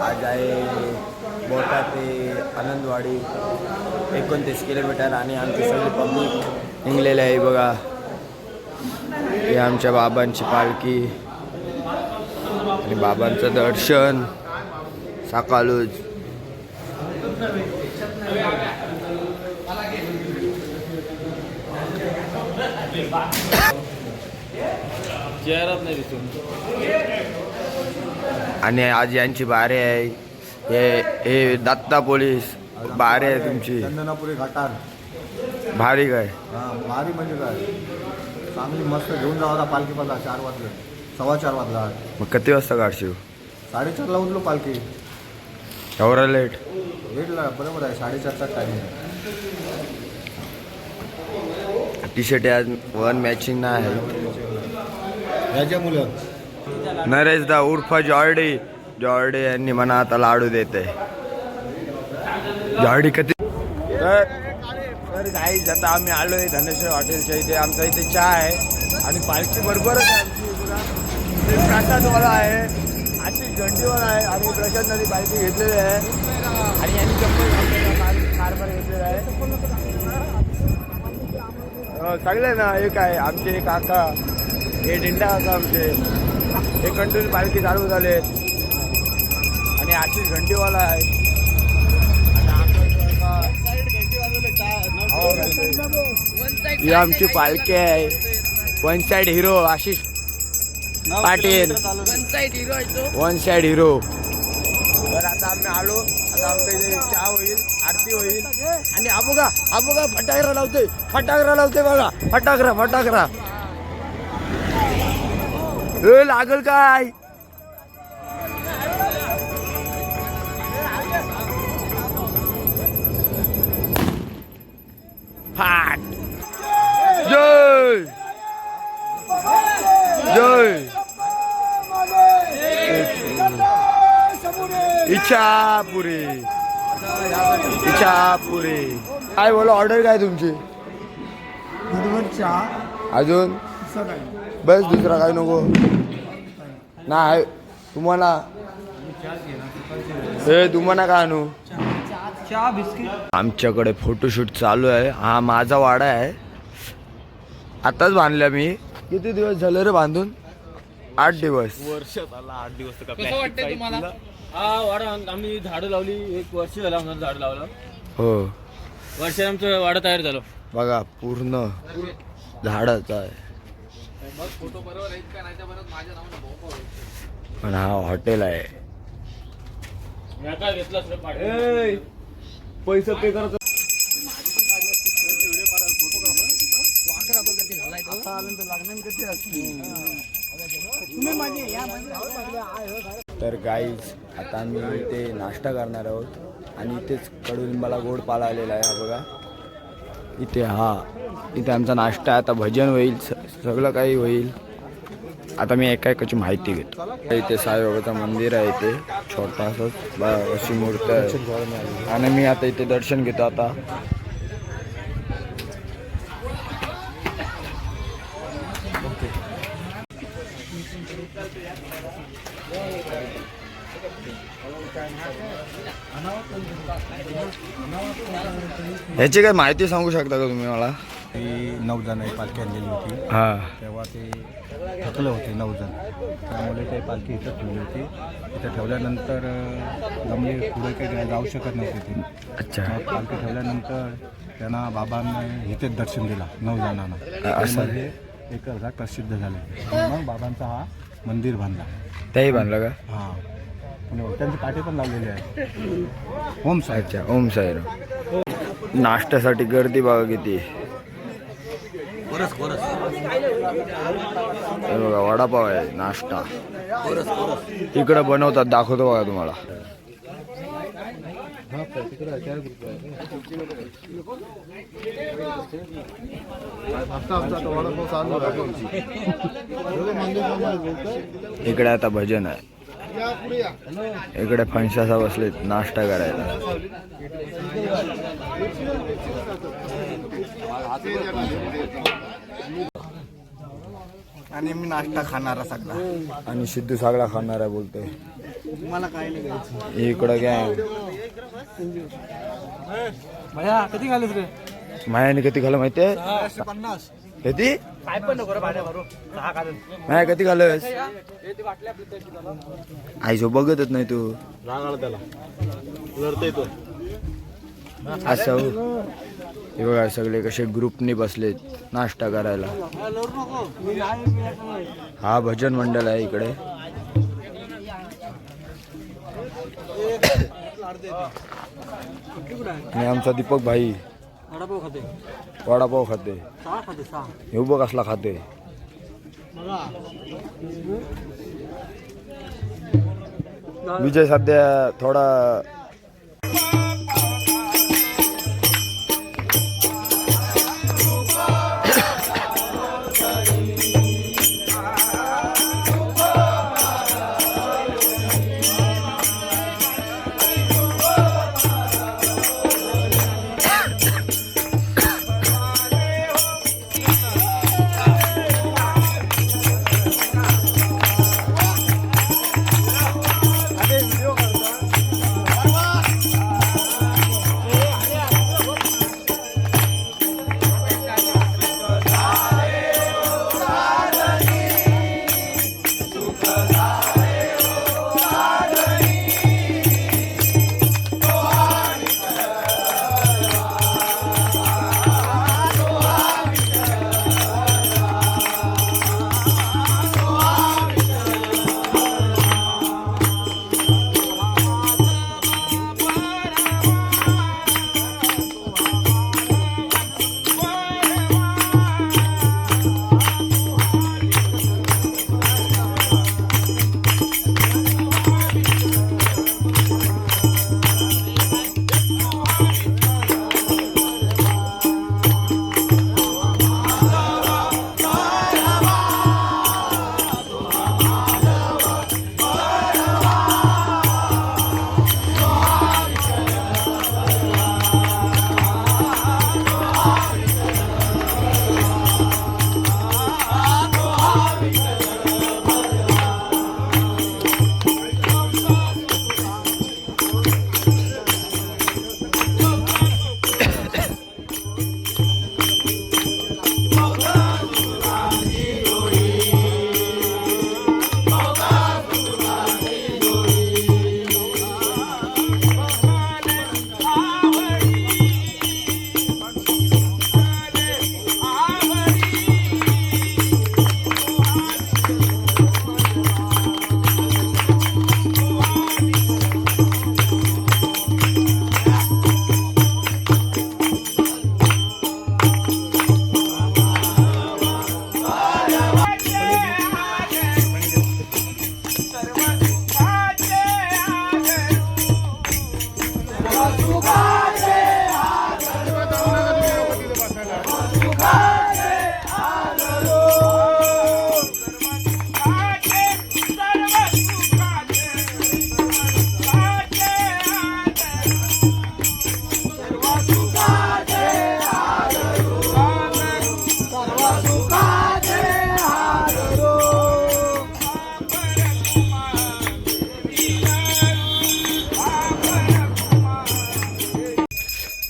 आज आहे बोटा ते आनंदवाडी 29 किलोमीटर आणि आमची सगळी पब्लिक निघलेली आहे बघा. हे आमच्या बाबांची पालखी आणि बाबांचं दर्शन सकाळूच. आणि आज यांची बारे आहे. हे दत्ता पोलीस बारे आहे तुमची. चंदनापुरी घाटार भारी काय? भारी म्हणजे काय, चांगली मस्त घेऊन जावा पालखी. मला 4 वाजले, 4:15 वाजला. मग किती वाजता काढशील? 4:30ला उठलो पालखी. एवढा लेट? लेटला बरोबर आहे, 4:30चा टाइम आहे. टी शर्ट आज वन मॅचिंग नाही आहे. याच्या मुलं नरेश दा उर्फ जॉर्डी. जॉर्डी यांनी म्हणा आता लाडू देते. जॉर्डी किती तर गाईज आता आम्ही आलोय धनेश्वर हॉटेलच्या इथे. आमच्या इथे चहा आहे आणि पालखी बरोबरच आहे आमची. प्रसादवाला आहे, आशिष घंटीवाला आहे आणि प्रशांत नदी पालखी घेतलेली आहे आणि यांनी चप्पल कारभार घेतलेला आहे. सगळे ना एक आहे आमचे काका, हे दिंडा काका आमचे, हे कंटिन्यू पालखी चालू झाले आणि आशिष घंटीवाला आहे. ही आमची पालखी आहे. One side hero Ashish Patil, one side hero. तर आता आम्ही आलो. आता आमच्या इथे चहा होईल, आरती होईल आणि हा बघा फटाकरा लावते बघा. फटाकरा लागल काय? फाट. जय इच्छापुरी. काय बोला, ऑर्डर काय तुमची? अजून बस, दुसरा काय नको? नाही तुम्हाला काय आणू? आमच्याकडे फोटोशूट चालू आहे. हा माझा वाडा आहे, आताच बांधला मी. किती दिवस झाले रे बांधून? 8 दिवस. वर्षात आला 8 दिवस. कसं वाटतंय तुम्हाला? हा वाडा आम्ही झाडं लावली, 1 वर्ष झालं आम्हाला झाड लावलं. हो, वर्षात आमचं वाडा तयार झालं बघा पूर्ण झाडाचा आहे. पण हा हॉटेल आहे. पैसे पे करत तर गाईज आता आम्ही इथे नाश्ता करणार आहोत आणि इथेच कडुलिंबाला गोड पाला आलेला आहे. हा बघा इथे आमचा नाश्ता. आता भजन होईल, सगळं काही होईल. आता मी एकाची माहिती घेतो. इथे साईबाबाचं मंदिर आहे, इथे छोटासंच अशी मूर्ती आहे आणि मी आता इथे दर्शन घेतो. आता ह्याची काय माहिती सांगू शकता का तुम्ही मला? 9 जण पालखी आणलेली होती. तेव्हा ते थकले होते 9 जण, त्यामुळे ते पालखी इथं ठेवली होती. इथं ठेवल्यानंतर जमले पुढे काही जाऊ शकत नव्हते ते. अच्छा. पालखी ठेवल्यानंतर त्यांना बाबांना इथेच दर्शन दिला 9 जणांना. असं एक घाट प्रसिद्ध झाले. मग बाबांचा हा मंदिर बांधला. त्याही बांधलं का? हां, त्यांचे काटे पण लावलेले आहेत. ओम साहेब. अच्छा, ओम साईराम. नाश्त्यासाठी गर्दी बघा किती. हे बघा वडापाव आहे, नाश्ता इकडं बनवतात, दाखवतो बघा तुम्हाला. इकडे आता भजन आहे. इकडे फणसासा बसलेत नाश्ता करायला. आणि मी नाश्ता खाणारा सगळा आणि सिद्धू सगळा खाणारा बोलतोय. मला काय नाही घ्यायचं. इकडं काय भैया कधी घालस रे? मायाने किती घाल माहितीये 50. किती काय पण नको रे भाड्या भरू. 6 घालून. माया किती घालस आईसो बघतच नाही तू रागाला त्याला लढतोय तो. असं हे बघा सगळे कसे ग्रुपनी बसलेत नाश्ता करायला. हा भजन मंडळ आहे इकडे. आणि आमचा दीपक भाई वडापाव खाते. हे बघ कसला खाते. विजय सध्या थोडा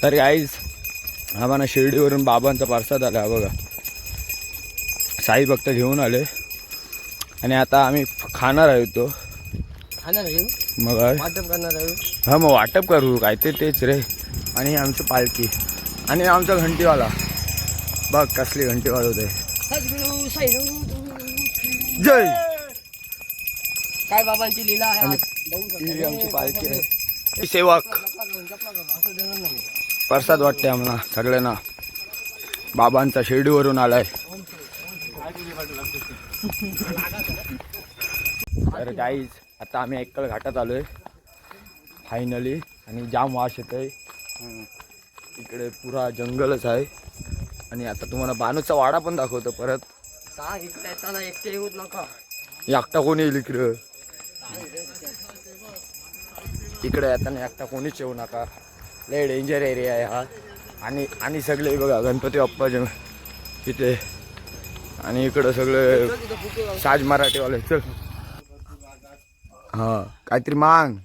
तर गाईज आम्हाला शिर्डीवरून बाबांचा प्रसाद आला बघा. साई भक्त घेऊन आले आणि आता आम्ही खाणार आहे तो. मग वाटप करणार आहे. हा मग वाटप करू काय ते तेच रे. आणि आमची पालखी आणि आमचा घंटीवाला बघ कसली घंटी वाजवते. जय काय बाबांची लीला आहे. ही आमची पालखी आहे. सेवक प्रसाद वाटते आम्हाला सगळ्यांना. बाबांचा शिर्डीवरून आलाय. तर गाईज आता आम्ही एक्कल घाटात आलोय फायनली. आणि जाम वास येतोय. इकडे पुरा जंगलच आहे. आणि आता तुम्हाला बानूचा वाडा पण दाखवतो परत. सांग इकडे येताना एकटे येऊच नका. एकटा कोणी येईल इकडं. इकडे येताना एकटा कोणीच येऊ नका. लय डेंजर एरिया आहे हा. आणि सगळे बघा गणपती बाप्पा इथे. आणि इकडं सगळे साज मराठीवाले. चल हा काहीतरी मांग.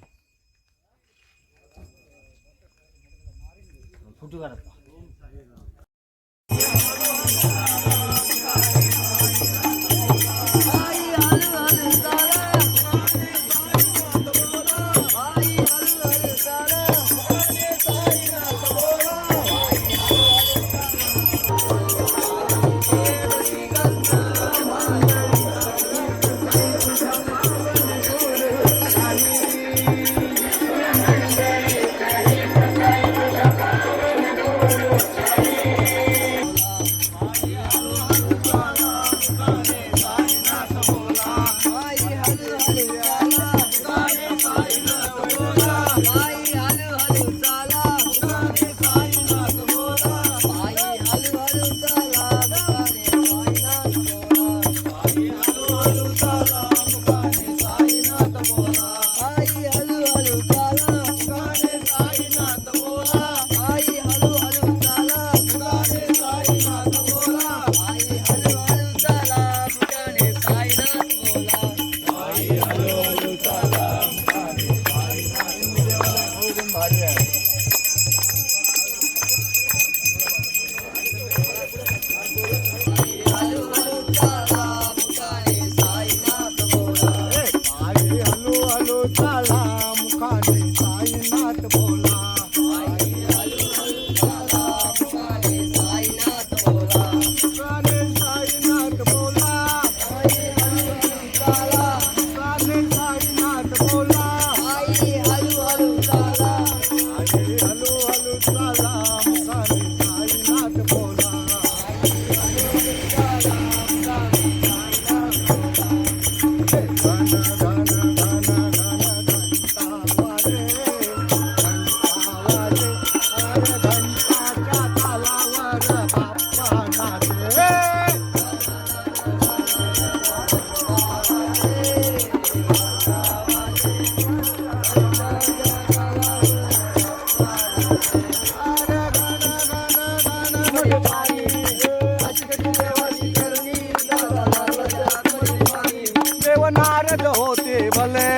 देवनारद होते भले,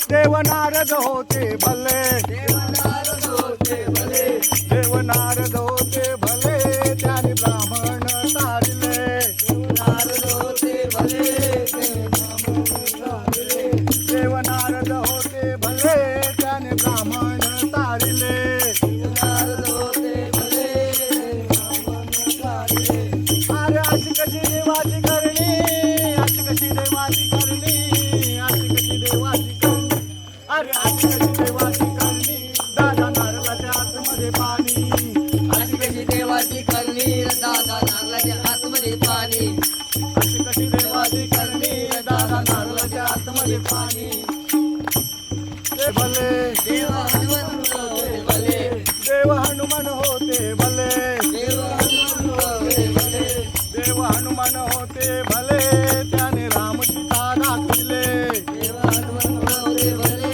देवनारद होते भले, देवनारद होते भले, त्याने ब्राह्मण तारले, देवनारद होते भले, देवनारद होते भले, त्याने ब्राह्मण तारले, देवनारद होते भले, अरे अशी कशी देवाची करणी, अशी कशी देवाची करणी, अशी कशी देवाची करणी, अरे अशी कशी देवाची करणी, दादा नारळाच्या आतमध्ये पाणी, अशी कशी देवाची करणी दादा नारळाच्या आतमध्ये पाणी, अशी कशी देवाची करणी, दादा नारळाच्या आतमध्ये पाणी. ते भले देव हनुमंत होते भले, देव हनुमान होते भले, देव हनुमंत होते भले, देव हनुमान होते भले, त्याने राम सीता दाखविले, देव हनुमंत होते भले,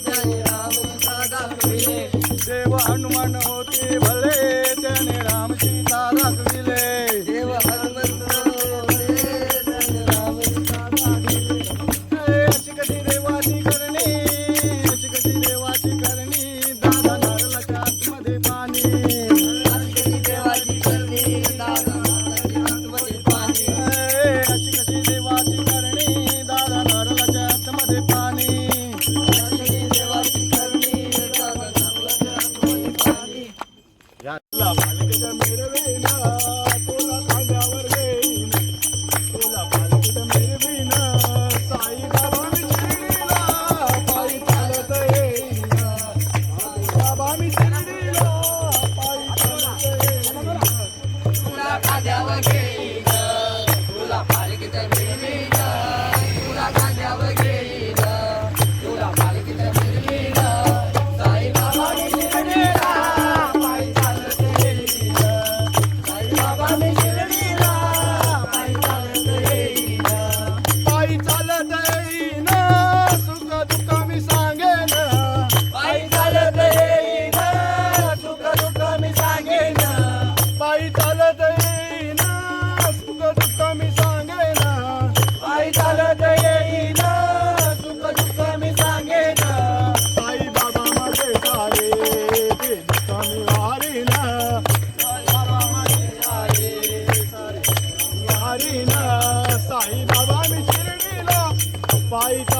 त्याने राम सीता दाखविले, देव हनुमान होते भले, त्याने राम सीता दाखविले. देव हनुमंत होते त्याने राम सीता दाखविले. अशी कशी देवाची करणी, अशी कशी देवाची करणी, दादा नारळाच्या आतमध्ये पाणी, अशी कशी देवाची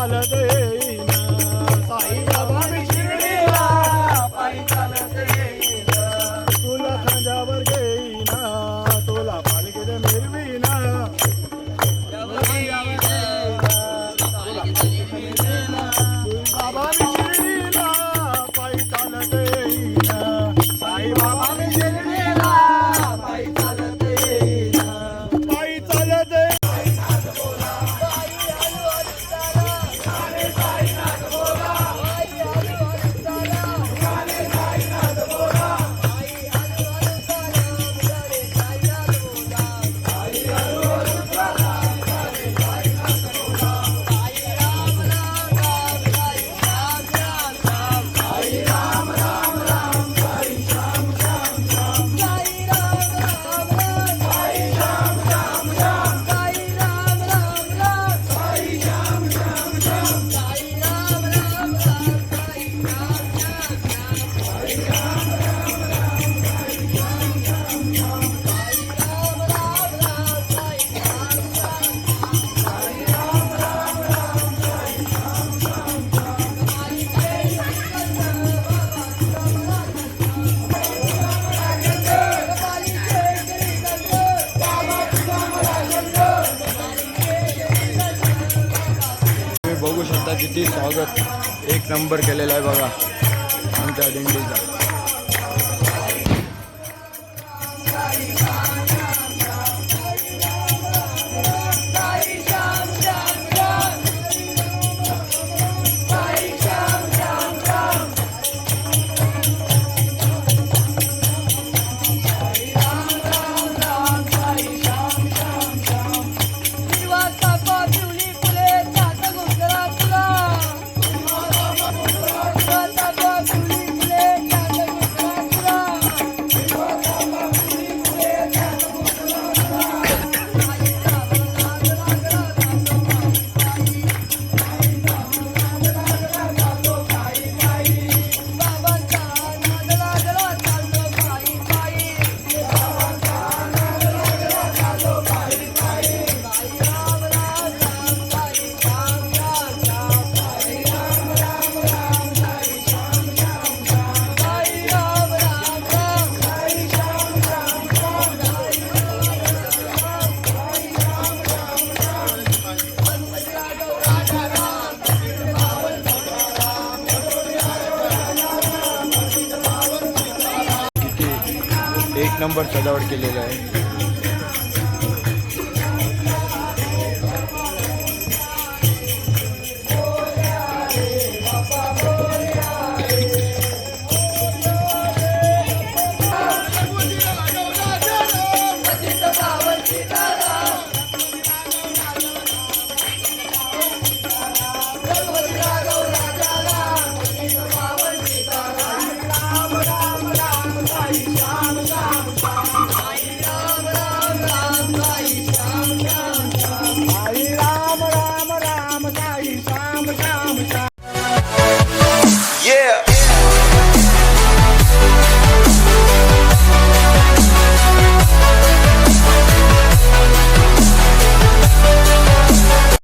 चालत येईन साई बाबा मी शिर्डीला पायी चालत येईन तुला खांद्यावर घेईन तुला पालखीत मिरवीन बाबा मी शिर्डीला पायी चालत येईन साई बाबा मी शिर्डीला पायी चालत येईन पायी चालत येईन बघू शकता किती स्वागत एक नंबर केलेला आहे बघा आमच्या दिंडीचा. एक नंबर सजावट केलेलं आहे.